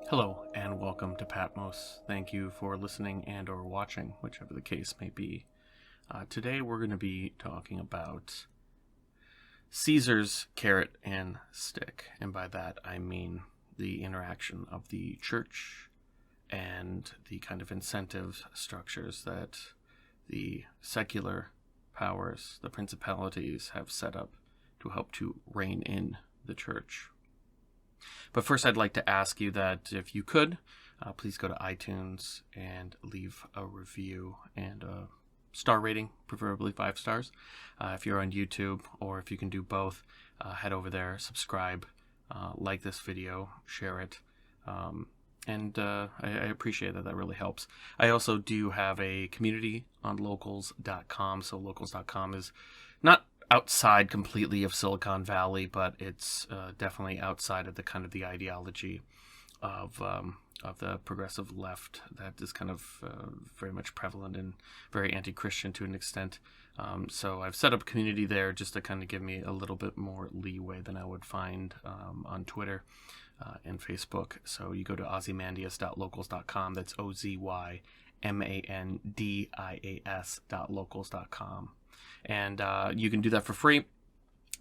Hello and welcome to Patmos. Thank you for listening and or watching, whichever the case may be. Today we're going to be talking about Caesar's carrot and stick. And by that I mean the interaction of the church and the kind of incentive structures that the secular powers, the principalities, have set up to help to rein in the church. But first, I'd like to ask you that if you could, please go to iTunes and leave a review and a star rating, preferably 5 stars. If you're on YouTube, or if you can do both, head over there, subscribe, like this video, share it. I appreciate that. That really helps. I also do have a community on locals.com. So locals.com is not outside completely of Silicon Valley, but it's definitely outside of the kind of the ideology of the progressive left that is kind of very much prevalent and very anti-Christian to an extent. So I've set up a community there just to kind of give me a little bit more leeway than I would find on Twitter and Facebook. So you go to ozymandias.locals.com. That's OZYMANDIAS.locals.com. And you can do that for free.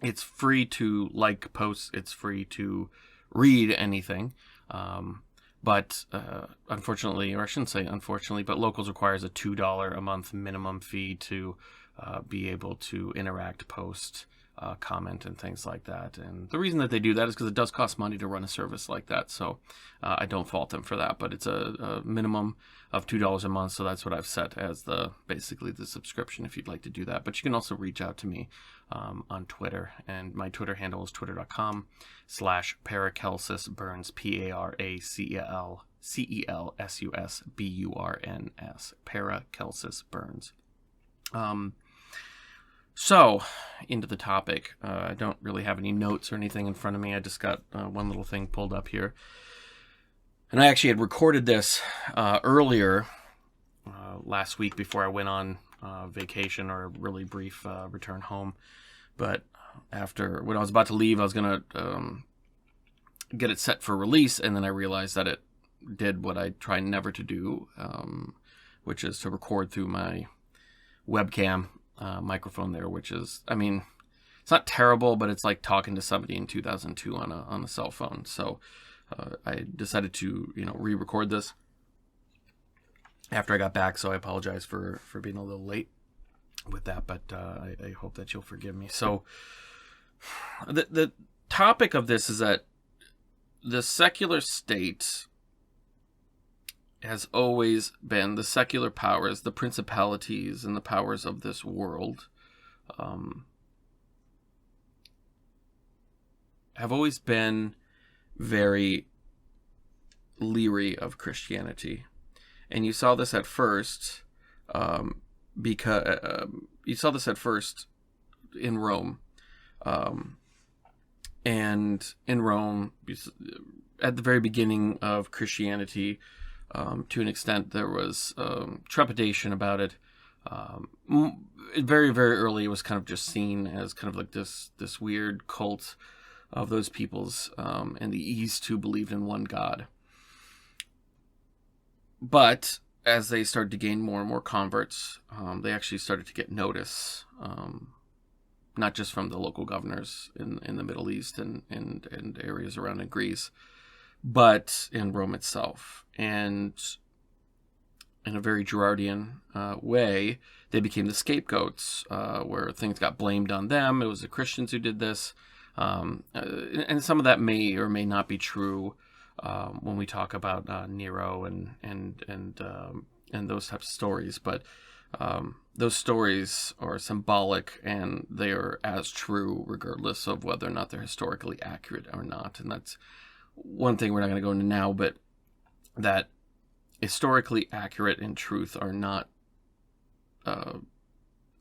It's free to like posts. It's free to read anything. But unfortunately, or I shouldn't say unfortunately, but Locals requires a $2 a month minimum fee to be able to interact, post, comment, and things like that. And the reason that they do that is because it does cost money to run a service like that. So I don't fault them for that. But it's a minimum of $2 a month. So that's what I've set as basically the subscription if you'd like to do that. But you can also reach out to me on Twitter. And my Twitter handle is twitter.com/ParacelsusBurns, ParacelsusBurns, Paracelsusburns. So, into the topic. I don't really have any notes or anything in front of me. I just got one little thing pulled up here. And I actually had recorded this earlier last week before I went on vacation, or a really brief return home. But when I was about to leave, I was going to get it set for release, and then I realized that it did what I try never to do, which is to record through my webcam microphone there, which is, I mean, it's not terrible, but it's like talking to somebody in 2002 on a cell phone. So I decided to, re-record this after I got back. So I apologize for being a little late with that, but I hope that you'll forgive me. So the topic of this is that the secular state has always been, the secular powers, the principalities and the powers of this world have always been very leery of Christianity. And you saw this at first because you saw this at first in Rome. And in Rome, at the very beginning of Christianity, to an extent, there was trepidation about it. Very, very early, it was kind of just seen as kind of like this weird cult of those peoples in the East who believed in one God. But as they started to gain more and more converts, they actually started to get notice, not just from the local governors in the Middle East and areas around in Greece, but in Rome itself. And in a very Girardian way, they became the scapegoats, where things got blamed on them. It was the Christians who did this. And some of that may or may not be true when we talk about Nero and those types of stories. But those stories are symbolic, and they are as true regardless of whether or not they're historically accurate or not. And that's one thing we're not going to go into now, but that historically accurate and truth are not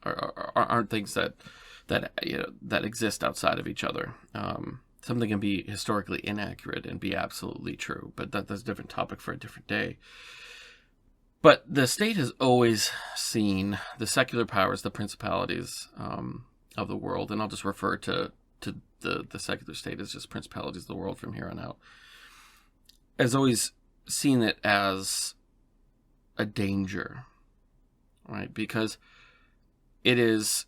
aren't things that exist outside of each other. Something can be historically inaccurate and be absolutely true, but that's a different topic for a different day. But the state has always seen the secular powers, the principalities of the world, and I'll just refer to the secular state as just principalities of the world from here on out, has always seen it as a danger, right? Because it is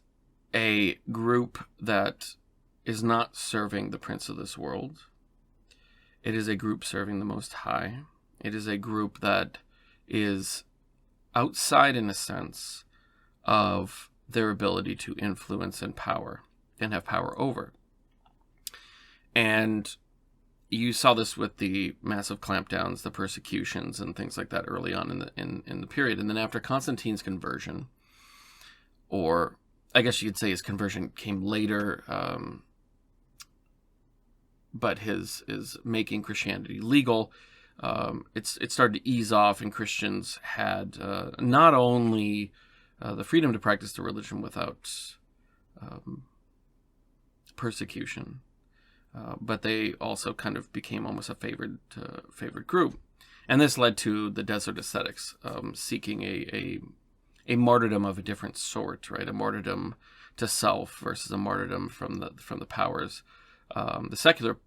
a group that is not serving the prince of this world. It is a group serving the Most High. It is a group that is outside, in a sense, of their ability to influence and power and have power over. And you saw this with the massive clampdowns, the persecutions, and things like that early on in the period. And then after Constantine's conversion, or I guess you could say his conversion came later, but his making Christianity legal, it started to ease off, and Christians had not only the freedom to practice the religion without persecution, but they also kind of became almost a favored group. And this led to the desert ascetics, seeking a martyrdom of a different sort, right? A martyrdom to self versus a martyrdom from the powers, the secular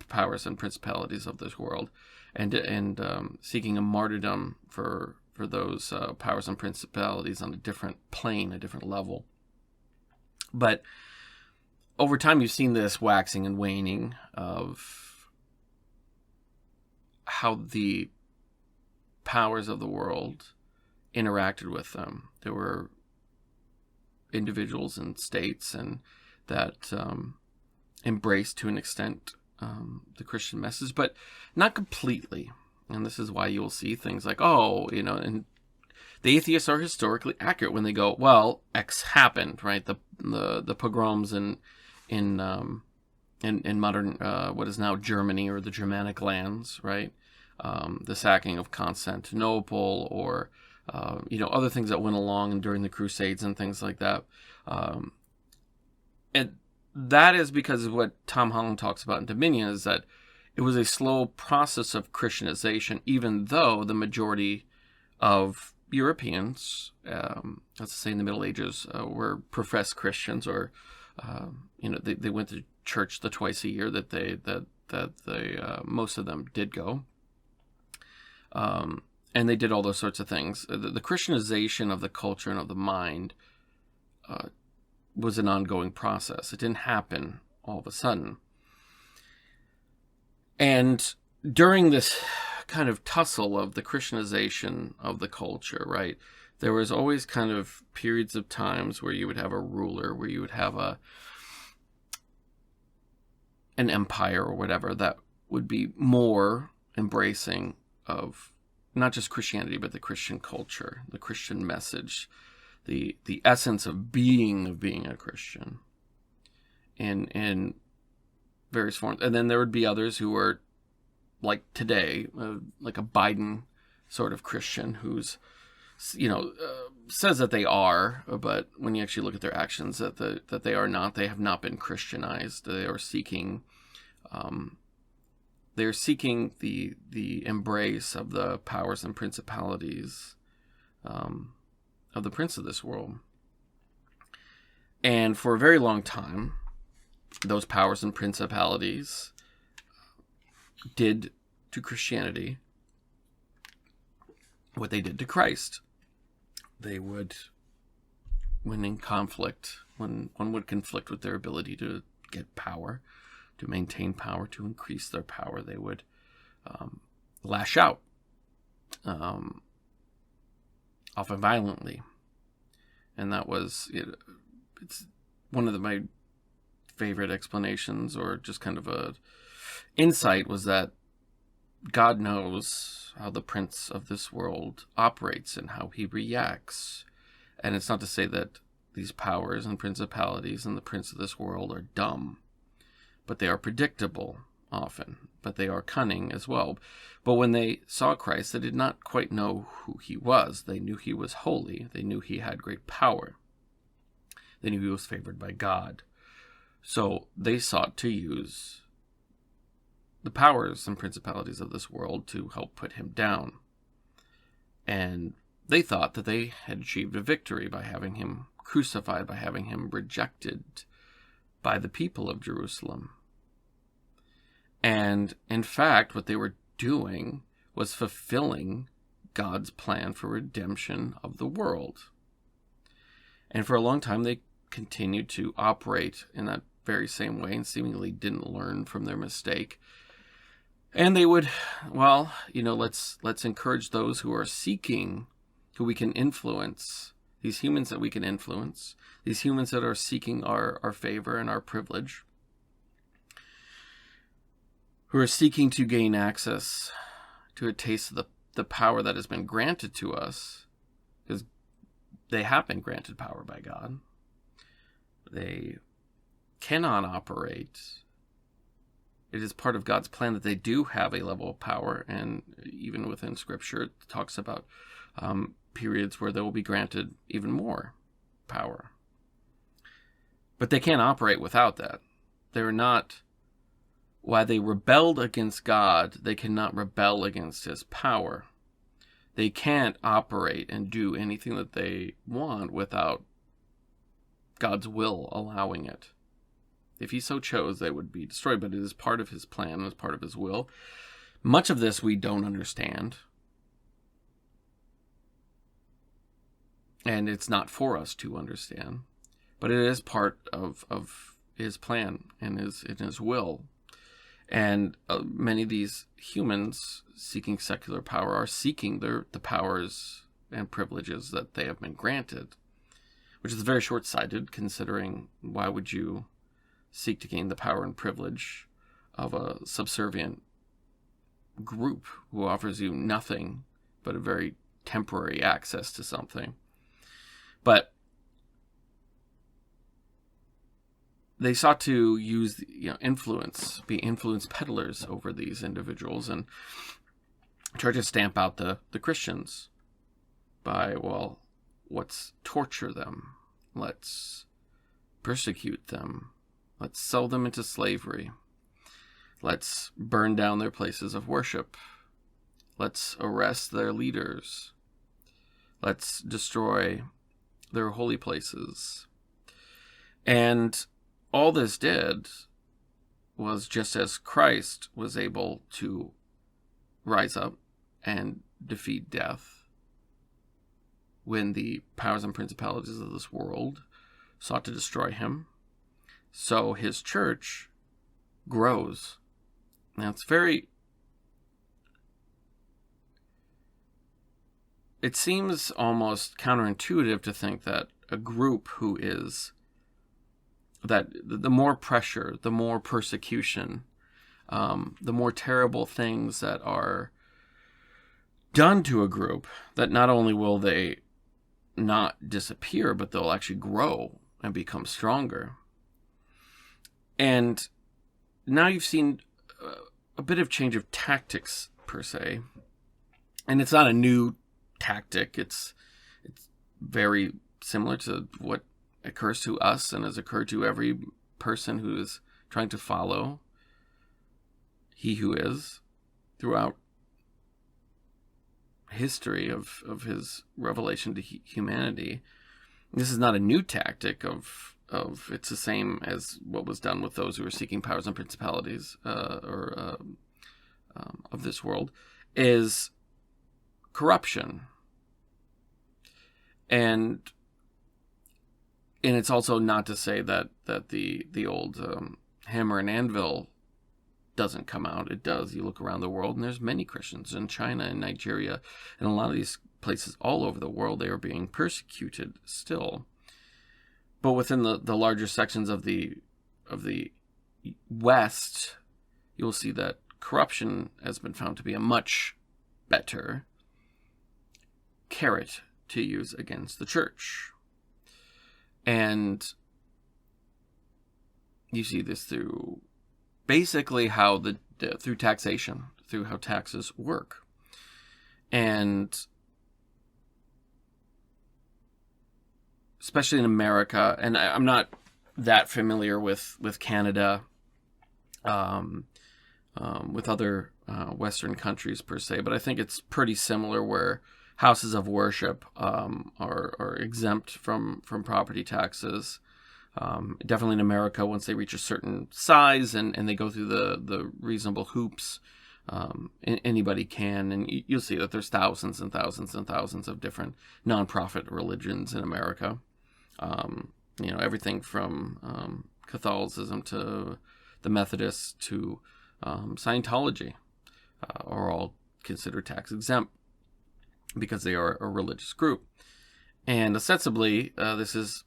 powers and principalities of this world, and seeking a martyrdom for those powers and principalities on a different plane, a different level. But over time, you've seen this waxing and waning of how the powers of the world interacted with them. There were individuals and states and that embraced, to an extent, the Christian message, but not completely. And this is why you'll see things like, and the atheists are historically accurate when they go, well, X happened, right? The pogroms in modern what is now Germany, or the Germanic lands, right? The sacking of Constantinople, or other things that went along during the Crusades and things like that. And that is because of what Tom Holland talks about in Dominion, is that it was a slow process of Christianization, even though the majority of Europeans, let's say in the Middle Ages, were professed Christians, or they went to church the twice a year that they most of them did go, and they did all those sorts of things. The Christianization of the culture and of the mind was an ongoing process. It didn't happen all of a sudden. And during this kind of tussle of the Christianization of the culture, right, there was always kind of periods of times where you would have a ruler, where you would have an empire or whatever that would be more embracing of not just Christianity, but the Christian culture, the Christian message, the essence of being a Christian in various forms. And then there would be others who were like today, like a Biden sort of Christian who's, says that they are, but when you actually look at their actions, that they are not. They have not been Christianized. They are seeking, the embrace of the powers and principalities of the prince of this world. And for a very long time, those powers and principalities did to Christianity what they did to Christ. They would, when in conflict, when one would conflict with their ability to get power, to maintain power, to increase their power, they would lash out, often violently. And that was, it's one of my favorite explanations, or just kind of a insight, was that God knows how the prince of this world operates and how he reacts. And it's not to say that these powers and principalities and the prince of this world are dumb, but they are predictable often, but they are cunning as well. But when they saw Christ, they did not quite know who he was. They knew he was holy. They knew he had great power. They knew he was favored by God. So they sought to use the powers and principalities of this world to help put him down. And they thought that they had achieved a victory by having him crucified, by having him rejected by the people of Jerusalem. And in fact, what they were doing was fulfilling God's plan for redemption of the world. And for a long time, they continued to operate in that very same way and seemingly didn't learn from their mistake. And they would, well, let's encourage those who are seeking, who we can influence, these humans that we can influence, these humans that are seeking our favor and our privilege, who are seeking to gain access to a taste of the power that has been granted to us, because they have been granted power by God. They cannot operate. It is part of God's plan that they do have a level of power, and even within Scripture, it talks about periods where they will be granted even more power. But they can't operate without that. They're not, while they rebelled against God, they cannot rebel against his power. They can't operate and do anything that they want without God's will allowing it. If he so chose, they would be destroyed, but it is part of his plan, it is part of his will. Much of this we don't understand. And it's not for us to understand. But it is part of his plan and his will. And many of these humans seeking secular power are seeking the powers and privileges that they have been granted, which is very short-sighted, considering why would you seek to gain the power and privilege of a subservient group who offers you nothing but a very temporary access to something. But they sought to use influence, be influence peddlers over these individuals, and try to stamp out the Christians by, well, let's torture them, let's persecute them, let's sell them into slavery, let's burn down their places of worship, let's arrest their leaders, let's destroy their holy places. And all this did was, just as Christ was able to rise up and defeat death when the powers and principalities of this world sought to destroy him, so his church grows. Now it seems almost counterintuitive to think that a group who is, that the more pressure, the more persecution, the more terrible things that are done to a group, that not only will they not disappear, but they'll actually grow and become stronger. And now you've seen a bit of change of tactics, per se. And it's not a new tactic. It's very similar to what occurs to us and has occurred to every person who is trying to follow he who is throughout history of his revelation to humanity. This is not a new tactic of it's the same as what was done with those who were seeking powers and principalities of this world, is corruption. And it's also not to say that the old hammer and anvil doesn't come out. It does. You look around the world, and there's many Christians in China and Nigeria and a lot of these places all over the world. They are being persecuted still. But within the larger sections of the West, you'll see that corruption has been found to be a much better carrot to use against the church. And you see this through basically how through taxation, through how taxes work. And especially in America, and I'm not that familiar with Canada, with other Western countries per se, but I think it's pretty similar, where houses of worship are exempt from property taxes. Definitely in America, once they reach a certain size and they go through the reasonable hoops, Anybody can, and you'll see that there's thousands and thousands and thousands of different nonprofit religions in America. Everything from Catholicism to the Methodists to Scientology are all considered tax exempt because they are a religious group. And ostensibly, this is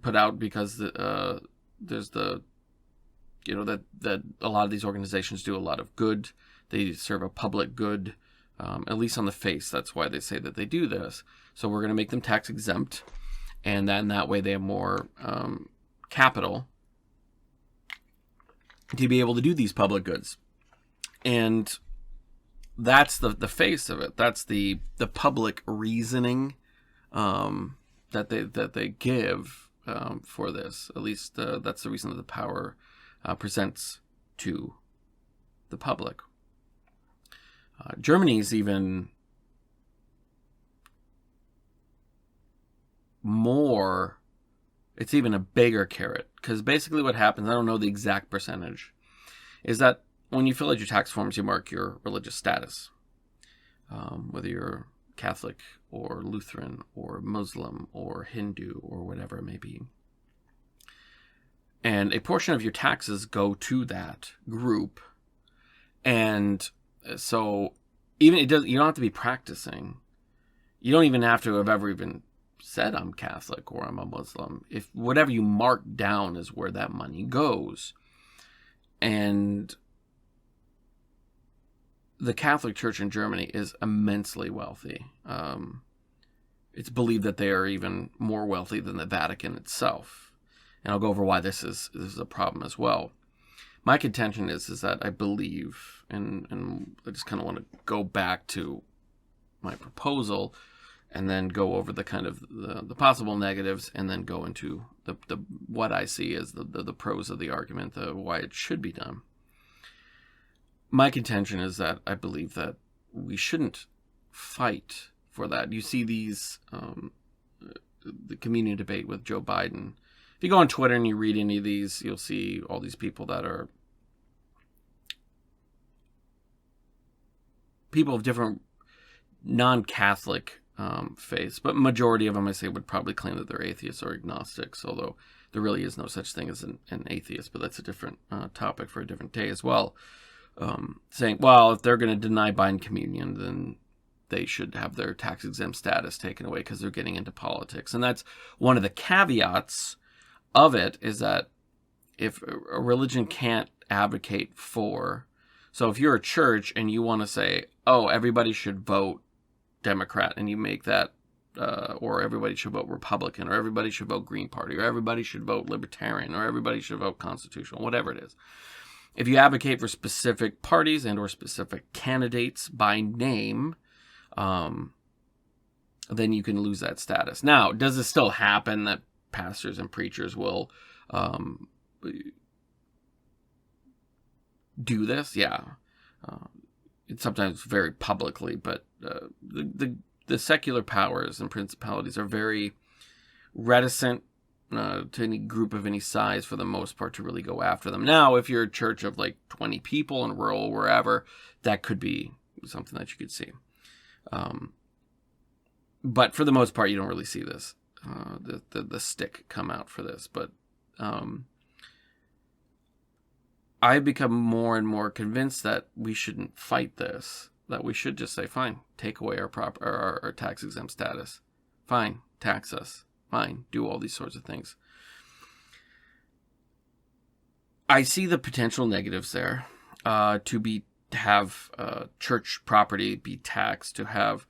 put out because there's that a lot of these organizations do a lot of good. They serve a public good, at least on the face. That's why they say that they do this. So we're going to make them tax exempt, and then that way they have more capital to be able to do these public goods. And that's the face of it. That's the public reasoning that they give for this. At least that's the reason that the power presents to the public. Germany's even more. It's even a bigger carrot, because basically what happens, I don't know the exact percentage, is that when you fill out your tax forms, you mark your religious status, whether you're Catholic or Lutheran or Muslim or Hindu or whatever it may be. And a portion of your taxes go to that group. And so you don't have to be practicing. You don't even have to have ever even said I'm Catholic or I'm a Muslim. If whatever you mark down is where that money goes. And the Catholic Church in Germany is immensely wealthy. It's believed that they are even more wealthy than the Vatican itself. And I'll go over why this is a problem as well. My contention is that I believe, and I just kind of want to go back to my proposal and then go over the kind of the possible negatives, and then go into the what I see as the pros of the argument, why it should be done. My contention is that I believe that we shouldn't fight for that. You see these, the communion debate with Joe Biden. If you go on Twitter and you read any of these, you'll see all these people that are people of different non-Catholic faiths, but majority of them, I say, would probably claim that they're atheists or agnostics, although there really is no such thing as an atheist, but that's a different topic for a different day as well. Saying, well, if they're going to deny Biden communion, then they should have their tax-exempt status taken away because they're getting into politics. And that's one of the caveats of it, is that if a religion can't advocate for, so if you're a church and you want to say, oh, everybody should vote Democrat, and you make that, or everybody should vote Republican, or everybody should vote Green Party, or everybody should vote Libertarian, or everybody should vote Constitutional, whatever it is. If you advocate for specific parties and or specific candidates by name, then you can lose that status. Now, does it still happen that pastors and preachers will do this? Yeah. It's sometimes very publicly, but the secular powers and principalities are very reticent to any group of any size, for the most part, to really go after them. Now, if you're a church of like 20 people in rural, wherever, that could be something that you could see. But for the most part, you don't really see this, the stick come out for this. But I've become more and more convinced that we shouldn't fight this, that we should just say, fine, take away our tax-exempt status. Fine, tax us. Fine, do all these sorts of things. I see the potential negatives there, to have church property be taxed, to have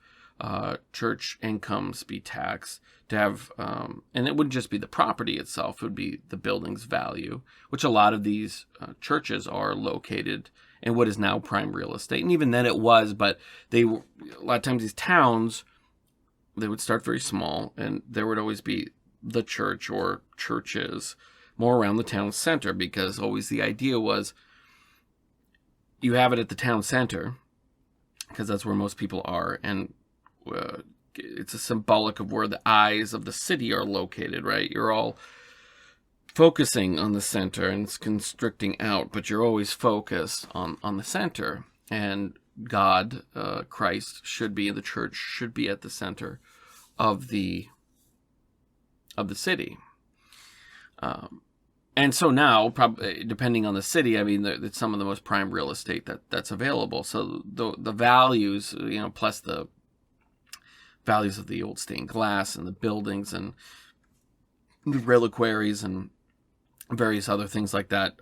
church incomes be taxed, to have, and it wouldn't just be the property itself, it would be the building's value, which a lot of these churches are located in what is now prime real estate. And even then it was, but a lot of times these towns, they would start very small, and there would always be the church or churches more around the town center, because always the idea was you have it at the town center because that's where most people are, and it's a symbolic of where the eyes of the city are located, right? You're all focusing on the center and it's constricting out, but you're always focused on the center. and God, Christ, should be, the church should be at the center of the city. And so now, probably depending on the city, I mean, it's some of the most prime real estate that's available. So the values, plus the values of the old stained glass and the buildings and the reliquaries and various other things like that,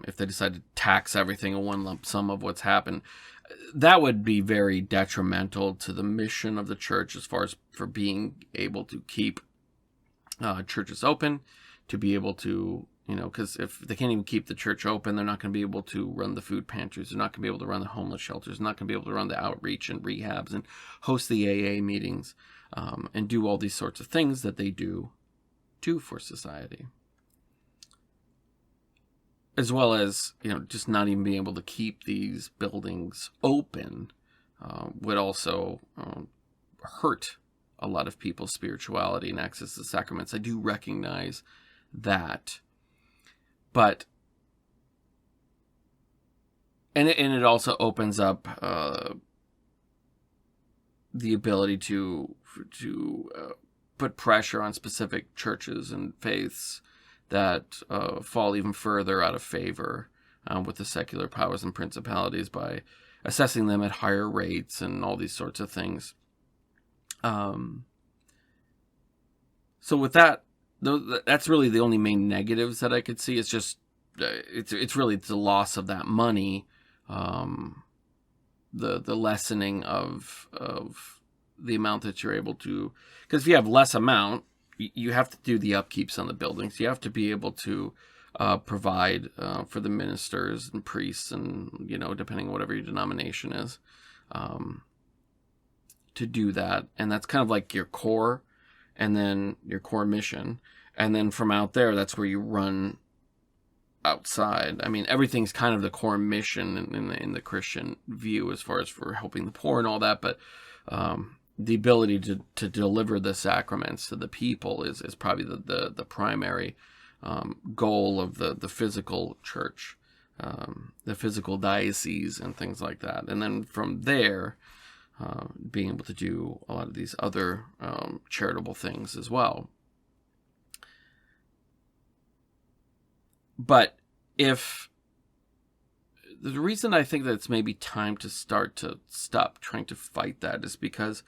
if they decide to tax everything in one lump sum of what's happened, that would be very detrimental to the mission of the church as far as for being able to keep churches open, to be able to, because if they can't even keep the church open, they're not going to be able to run the food pantries. They're not going to be able to run the homeless shelters. They're not going to be able to run the outreach and rehabs and host the AA meetings, and do all these sorts of things that they do for society. As well as, just not even being able to keep these buildings open would also hurt a lot of people's spirituality and access to the sacraments. I do recognize that. But, and it also opens up the ability to put pressure on specific churches and faiths that fall even further out of favor with the secular powers and principalities by assessing them at higher rates and all these sorts of things. So with that, that's really the only main negatives that I could see. It's just it's really the loss of that money, the lessening of the amount that you're able to, because if you have less amount, you have to do the upkeeps on the buildings. You have to be able to provide for the ministers and priests and, depending on whatever your denomination is, to do that. And that's kind of like your core, and then your core mission. And then from out there, that's where you run outside. I mean, everything's kind of the core mission in the Christian view as far as for helping the poor and all that. But the ability to deliver the sacraments to the people is probably the primary goal of the physical church, the physical diocese and things like that. And then from there, being able to do a lot of these other charitable things as well. But if the reason I think that it's maybe time to start to stop trying to fight that is because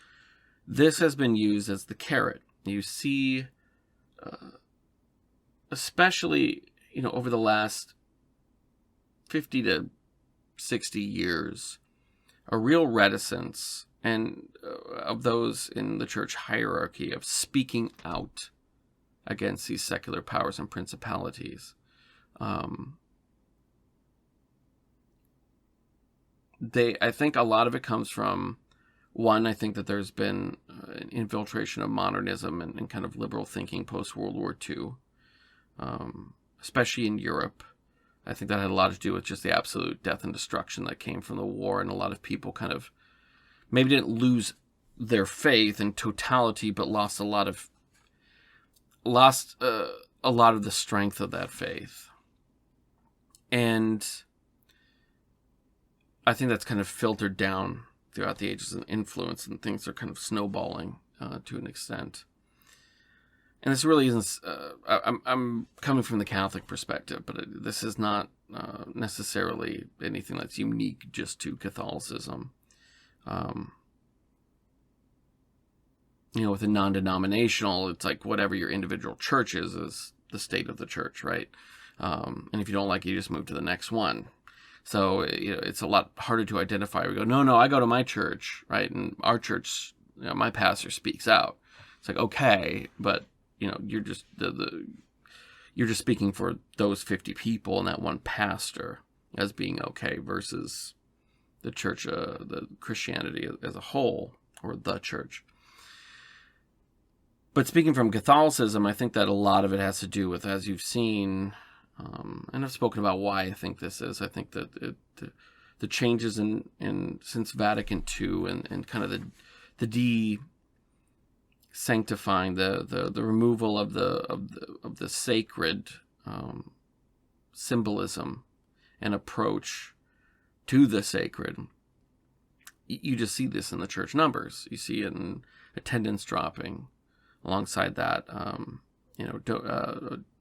this has been used as the carrot. You see, especially, over the last 50 to 60 years, a real reticence and of those in the church hierarchy of speaking out against these secular powers and principalities. I think a lot of it comes from, one, I think that there's been an infiltration of modernism and kind of liberal thinking post-World War II, especially in Europe. I think that had a lot to do with just the absolute death and destruction that came from the war, and a lot of people kind of maybe didn't lose their faith in totality, but lost a lot of the strength of that faith. And I think that's kind of filtered down throughout the ages and influence, and things are kind of snowballing to an extent. And this really isn't, I'm coming from the Catholic perspective, but this is not necessarily anything that's unique just to Catholicism. With a non-denominational, it's like whatever your individual church is the state of the church, right? And if you don't like it, you just move to the next one. So, it's a lot harder to identify. We go, no, I go to my church, right? And our church, my pastor speaks out. It's like, okay, but, you're just you're just speaking for those 50 people and that one pastor as being okay versus the church, the Christianity as a whole, or the church. But speaking from Catholicism, I think that a lot of it has to do with, as you've seen, and I've spoken about why I think this is. I think that the changes in since Vatican II and kind of the sanctifying, the removal of the sacred symbolism and approach to the sacred you just see this in the church numbers. You see it in attendance dropping. Alongside that,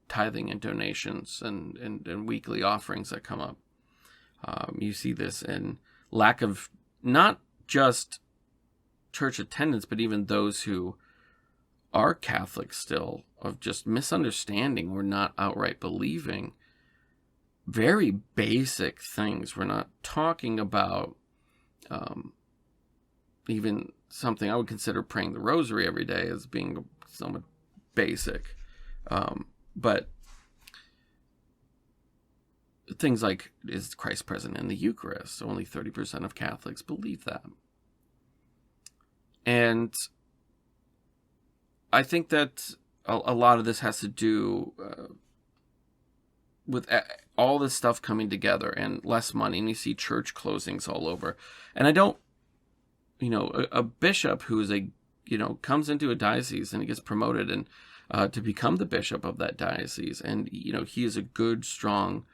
tithing and donations and weekly offerings that come up. You see this in lack of not just church attendance, but even those who are Catholic still, of just misunderstanding or not outright believing very basic things. We're not talking about even something I would consider praying the rosary every day as being somewhat basic. But things like, is Christ present in the Eucharist? Only 30% of Catholics believe that. And I think that a lot of this has to do with all this stuff coming together and less money. And you see church closings all over. And I don't, a bishop who is comes into a diocese and he gets promoted and to become the bishop of that diocese. And, he is a good, strong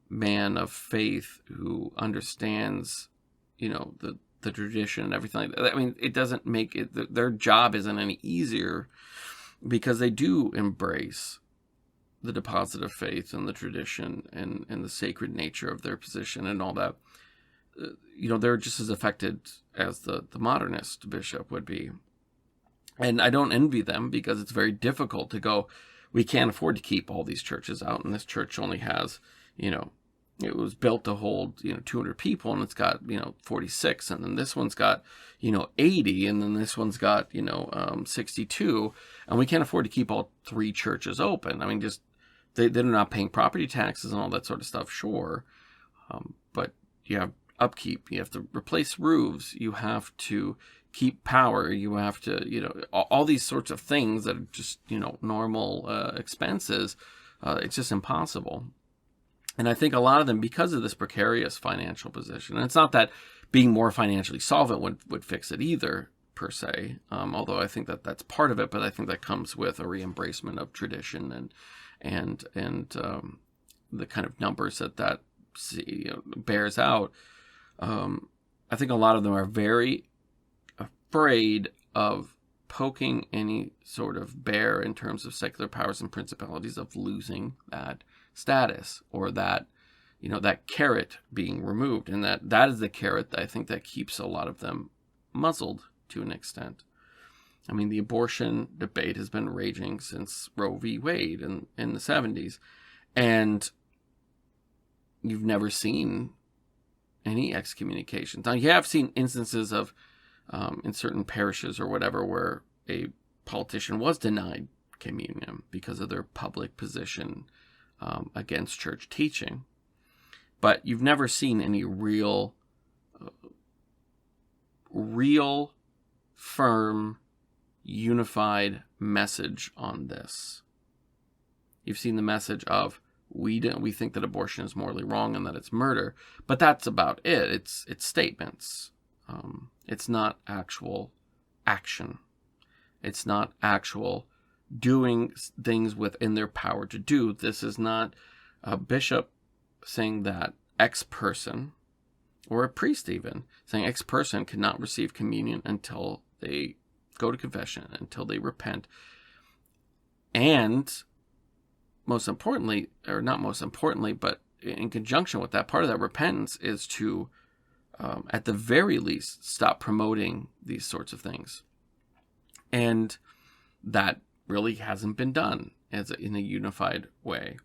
man of faith who understands, the tradition and everything like that. I mean, it doesn't make it, their job isn't any easier because they do embrace the deposit of faith and the tradition and the sacred nature of their position and all that. They're just as affected as the modernist bishop would be. And I don't envy them because it's very difficult to go, we can't afford to keep all these churches out. And this church only has, it was built to hold, 200 people and it's got, 46. And then this one's got, 80. And then this one's got, 62. And we can't afford to keep all three churches open. I mean, just, they're not paying property taxes and all that sort of stuff. Sure. But you have upkeep, you have to replace roofs, you have to keep power, you have to, all these sorts of things that are just, normal expenses. It's just impossible. And I think a lot of them, because of this precarious financial position, and it's not that being more financially solvent would fix it either, per se, although I think that that's part of it, but I think that comes with a re-embracement of tradition and the kind of numbers that bears out. I think a lot of them are very afraid of poking any sort of bear in terms of secular powers and principalities of losing that status or that, that carrot being removed. And that is the carrot that I think that keeps a lot of them muzzled to an extent. I mean, the abortion debate has been raging since Roe v. Wade in the 70s. And you've never seen any excommunications. Now, you have seen instances of, in certain parishes or whatever, where a politician was denied communion because of their public position against church teaching. But you've never seen any real, firm, unified message on this. You've seen the message of, we think that abortion is morally wrong and that it's murder, but that's about it. It's statements. It's not actual action. It's not actual doing things within their power to do. This is not a bishop saying that X person, or a priest even, saying X person cannot receive communion until they go to confession, until they repent. And most importantly, or not most importantly, but in conjunction with that, part of that repentance is to, at the very least, stop promoting these sorts of things. And that really hasn't been done in a unified way.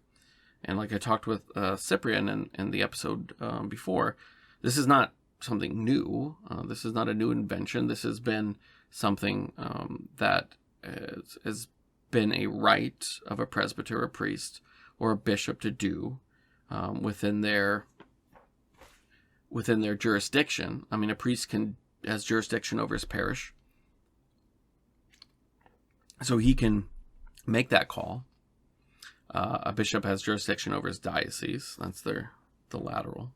And like I talked with Cyprian in the episode before, this is not something new. This is not a new invention. This has been something that has been a right of a presbyter, a priest, or a bishop to do within their jurisdiction. I mean, a priest has jurisdiction over his parish, so he can make that call. A bishop has jurisdiction over his diocese. That's the lateral,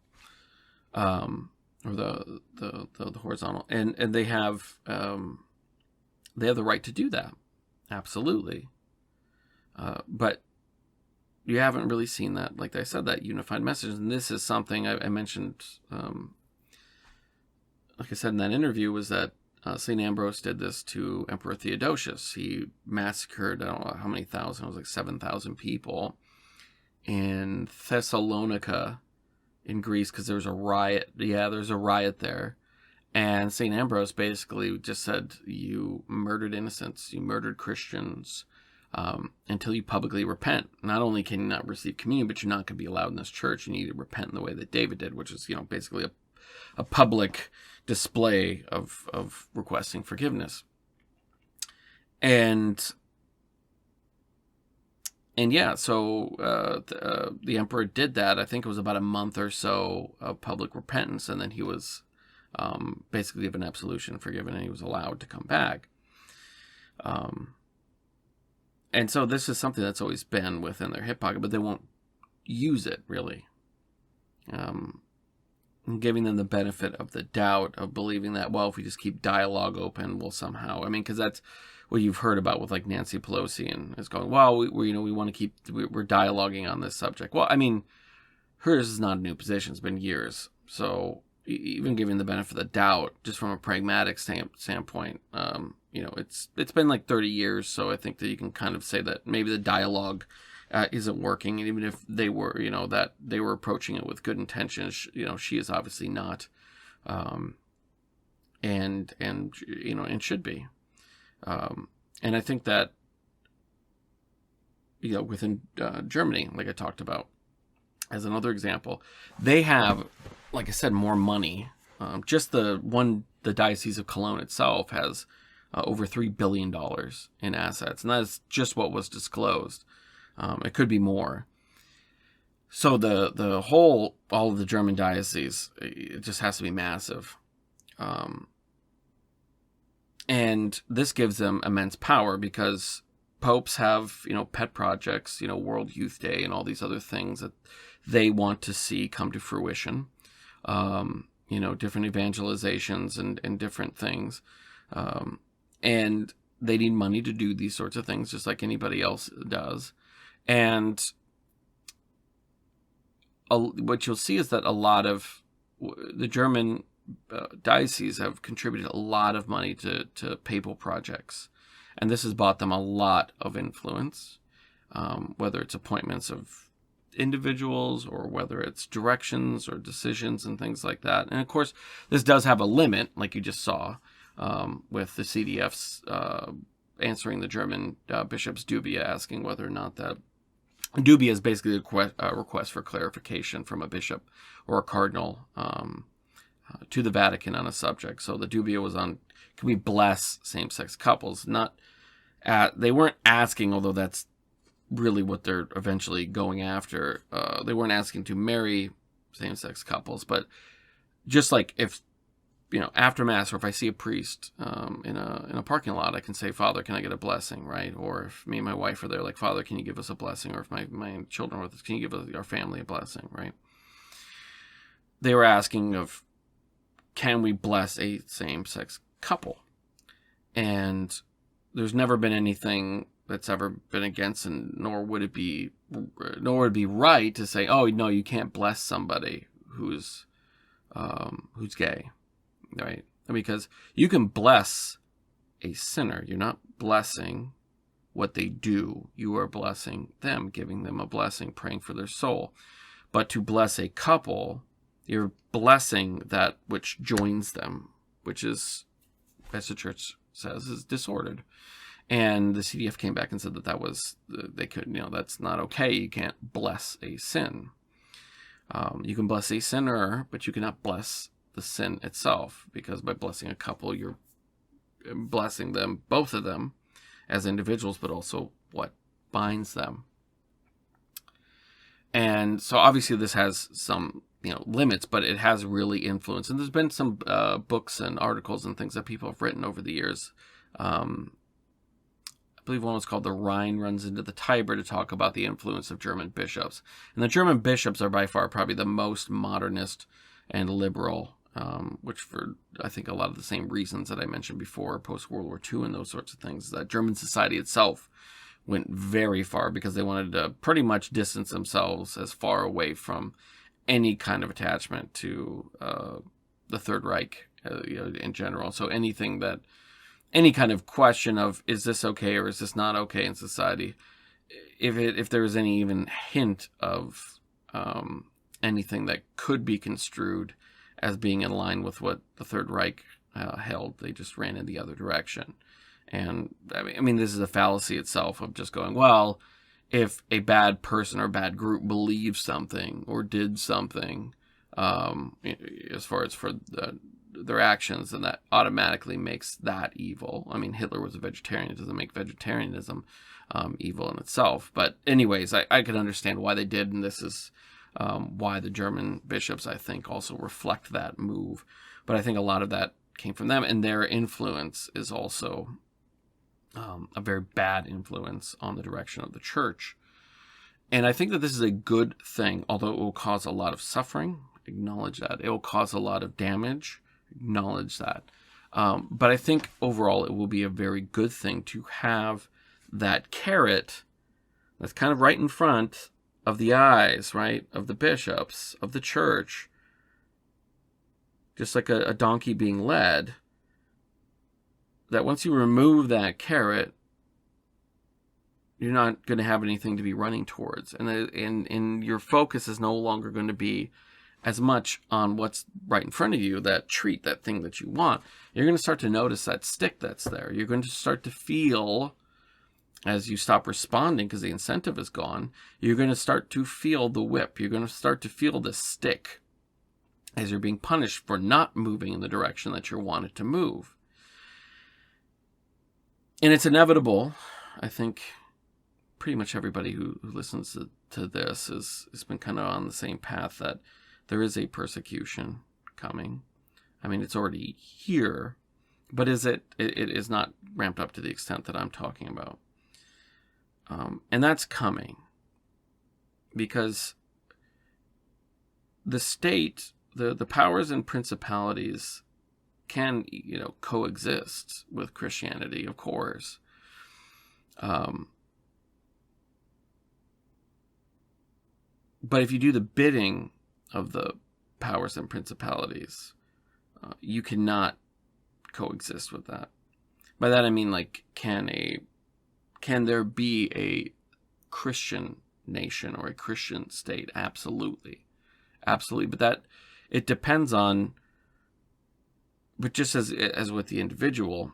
or the horizontal, and they have the right to do that. Absolutely. But you haven't really seen that, like I said, that unified message. And this is something I mentioned like I said in that interview, was that St. Ambrose did this to Emperor Theodosius. He massacred, I don't know how many thousand, it was like 7,000 people in Thessalonica in Greece because there was a riot. Yeah, there's a riot there. And St. Ambrose basically just said, you murdered innocents, you murdered Christians, until you publicly repent. Not only can you not receive communion, but you're not going to be allowed in this church. You need to repent in the way that David did, which is, basically a public display of requesting forgiveness. And yeah, so the emperor did that. I think it was about a month or so of public repentance, and then he was basically given absolution, forgiven, and he was allowed to come back. And so this is something that's always been within their hip pocket, but they won't use it, really. Giving them the benefit of the doubt of believing that, well, if we just keep dialogue open, we'll somehow... because that's what you've heard about with, like, Nancy Pelosi, and is going, well, we want to keep... We're dialoguing on this subject. Well, hers is not a new position. It's been years. So even giving the benefit of the doubt, just from a pragmatic standpoint, it's been like 30 years, so I think that you can kind of say that maybe the dialogue isn't working, and even if they were, that they were approaching it with good intentions, she is obviously not, and should be, and I think that, within Germany, like I talked about, as another example, they have, like I said, more money. Just the Diocese of Cologne itself has over $3 billion in assets, and that is just what was disclosed. It could be more. So all of the German dioceses, it just has to be massive. And this gives them immense power because popes have, pet projects, World Youth Day and all these other things that they want to see come to fruition. Different evangelizations and different things. And they need money to do these sorts of things just like anybody else does. And what you'll see is that a lot of the German dioceses have contributed a lot of money to papal projects. And this has bought them a lot of influence, whether it's appointments of individuals or whether it's directions or decisions and things like that. And of course, this does have a limit, like you just saw, with the CDFs answering the German bishop's dubia, asking whether or not that dubia is basically a request for clarification from a bishop or a cardinal to the Vatican on a subject. So the dubia was on, can we bless same-sex couples? They weren't asking, although that's really what they're eventually going after. They weren't asking to marry same-sex couples, but just like if, after Mass, or if I see a priest in a parking lot, I can say, Father, can I get a blessing, right? Or if me and my wife are there, like, Father, can you give us a blessing? Or if my children are with us, can you give our family a blessing, right? They were asking of, can we bless a same-sex couple? And there's never been anything that's ever been against, and nor would it be right to say, oh, no, you can't bless somebody who's gay. Right? Because you can bless a sinner. You're not blessing what they do. You are blessing them, giving them a blessing, praying for their soul. But to bless a couple, you're blessing that which joins them, which is, as the church says, is disordered. And the CDF came back and said that was, they could, that's not okay. You can't bless a sin. You can bless a sinner, but you cannot bless the sin itself, because by blessing a couple, you're blessing them, both of them, as individuals, but also what binds them. And so obviously this has some, limits, but it has really influenced. And there's been some books and articles and things that people have written over the years. I believe one was called The Rhine Runs into the Tiber, to talk about the influence of German bishops. And the German bishops are by far probably the most modernist and liberal, which for, I think, a lot of the same reasons that I mentioned before, post-World War II and those sorts of things, that German society itself went very far because they wanted to pretty much distance themselves as far away from any kind of attachment to the Third Reich in general. So any kind of question of, is this okay or is this not okay in society, if there is any even hint of anything that could be construed as being in line with what the Third Reich held, they just ran in the other direction. And I mean, this is a fallacy itself of just going, well, if a bad person or bad group believes something or did something, as far as for their actions, then that automatically makes that evil. I mean, Hitler was a vegetarian. It doesn't make vegetarianism evil in itself. But anyways, I can understand why they did, and this is why the German bishops, I think, also reflect that move. But I think a lot of that came from them, and their influence is also a very bad influence on the direction of the church. And I think that this is a good thing, although it will cause a lot of suffering. Acknowledge that. It will cause a lot of damage. Acknowledge that. But I think overall it will be a very good thing to have that carrot that's kind of right in front of the eyes, right, of the bishops, of the church, just like a donkey being led, that once you remove that carrot, you're not going to have anything to be running towards. And your focus is no longer going to be as much on what's right in front of you, that treat, that thing that you want. You're going to start to notice that stick that's there. You're going to start to feel, as you stop responding because the incentive is gone, you're going to start to feel the whip. You're going to start to feel the stick as you're being punished for not moving in the direction that you wanted to move. And it's inevitable. I think pretty much everybody who listens to this has been kind of on the same path, that there is a persecution coming. I mean, it's already here, but it is not ramped up to the extent that I'm talking about. And that's coming because the state, the powers and principalities can, coexist with Christianity, of course. But if you do the bidding of the powers and principalities, you cannot coexist with that. By that I mean, can there be a Christian nation or a Christian state? Absolutely. Absolutely. But that, it depends on, but just as with the individual,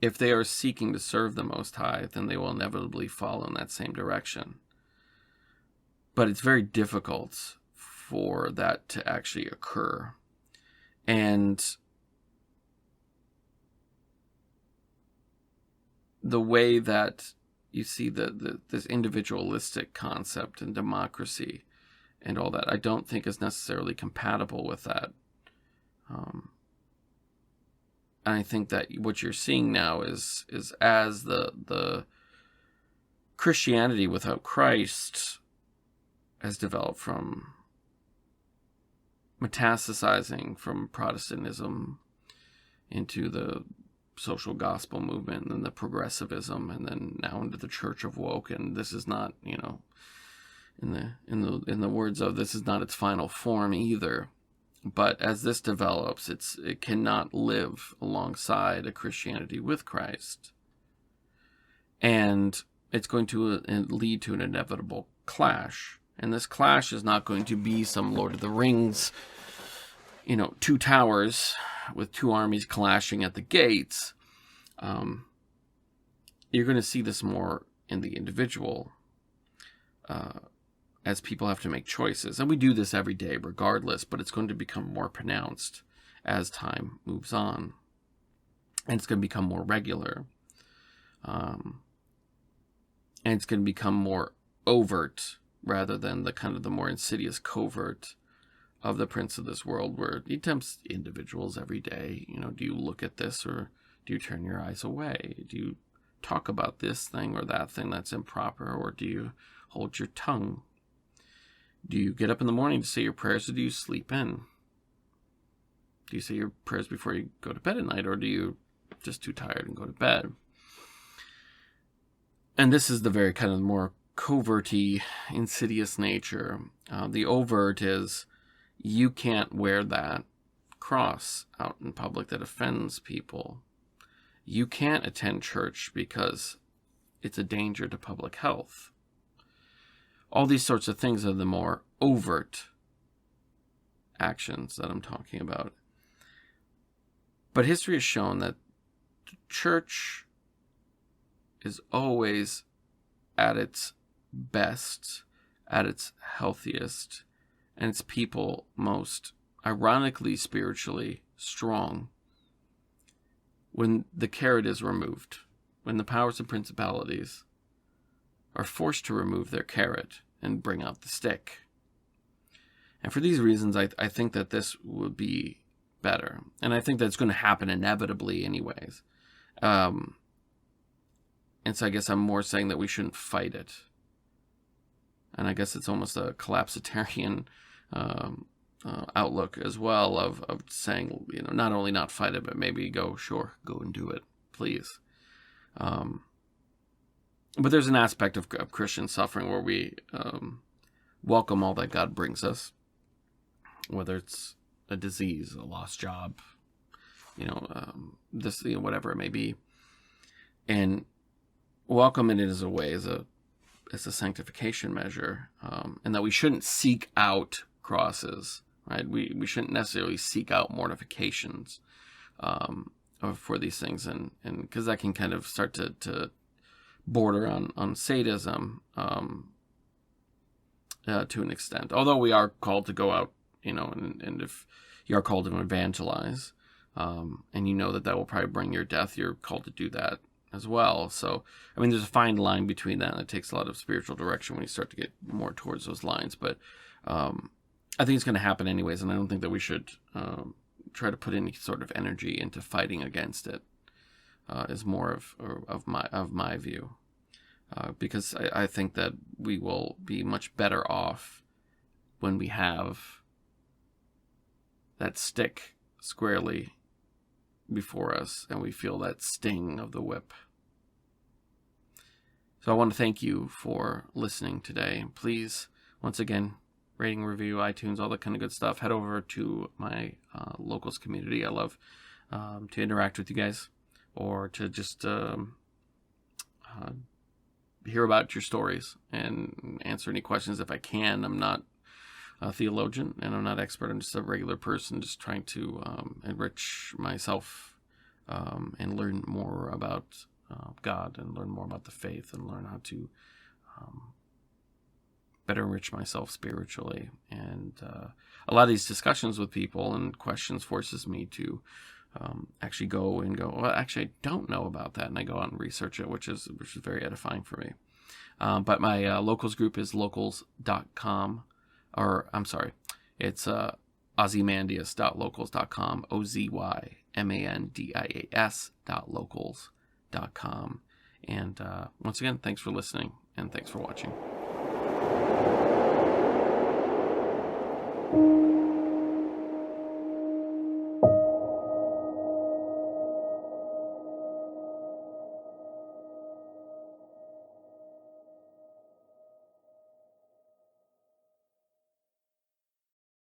if they are seeking to serve the Most High, then they will inevitably follow in that same direction. But it's very difficult for that to actually occur. And the way that you see this individualistic concept and democracy and all that, I don't think is necessarily compatible with that. And I think that what you're seeing now is as the Christianity without Christ has developed from metastasizing from Protestantism into the social gospel movement and then the progressivism and then now into the Church of Woke. And this is not, in the words of, this is not its final form either. But as this develops, it cannot live alongside a Christianity with Christ. And it's going to lead to an inevitable clash. And this clash is not going to be some Lord of the Rings, two towers with two armies clashing at the gates. You're going to see this more in the individual, as people have to make choices. And we do this every day regardless, but it's going to become more pronounced as time moves on. And it's going to become more regular. And it's going to become more overt rather than the more insidious covert of the prince of this world, where he tempts individuals every day. Do you look at this or do you turn your eyes away? Do you talk about this thing or that thing that's improper, or do you hold your tongue? Do you get up in the morning to say your prayers, or do you sleep in? Do you say your prayers before you go to bed at night, or do you just too tired and go to bed? And this is the very kind of more coverty, insidious nature. The overt is, you can't wear that cross out in public that offends people. You can't attend church because it's a danger to public health. All these sorts of things are the more overt actions that I'm talking about. But history has shown that the church is always at its best, at its healthiest, and its people most, ironically, spiritually strong when the carrot is removed, when the powers and principalities are forced to remove their carrot and bring out the stick. And for these reasons, I think that this would be better. And I think that's going to happen inevitably anyways. And so I guess I'm more saying that we shouldn't fight it. And I guess it's almost a collapsitarian outlook as well of saying, not only not fight it, but maybe go and do it, please. But there's an aspect of Christian suffering where we welcome all that God brings us, whether it's a disease, a lost job, whatever it may be, and welcome it as a way, as a sanctification measure, and that we shouldn't seek out crosses, right? We shouldn't necessarily seek out mortifications for these things, and because that can kind of start to border on sadism to an extent. Although we are called to go out, and if you are called to evangelize, and you know that will probably bring your death, you're called to do that as well. So, there's a fine line between that, and it takes a lot of spiritual direction when you start to get more towards those lines. But I think it's going to happen anyways, and I don't think that we should try to put any sort of energy into fighting against it. Is more of my view, because I think that we will be much better off when we have that stick squarely before us and we feel that sting of the whip. So I want to thank you for listening today. Please, once again, rating, review, iTunes, all that kind of good stuff. Head over to my locals community. I love to interact with you guys, or to just hear about your stories and answer any questions if I can. I'm not a theologian, and I'm not expert. I'm just a regular person just trying to enrich myself and learn more about God, and learn more about the faith, and learn how to better enrich myself spiritually. And a lot of these discussions with people and questions forces me to actually go, well, actually, I don't know about that. And I go out and research it, which is very edifying for me. But my locals group is locals.com, or I'm sorry, it's ozymandias.locals.com, OZYMANDIAS.locals.com. And once again, thanks for listening, and thanks for watching.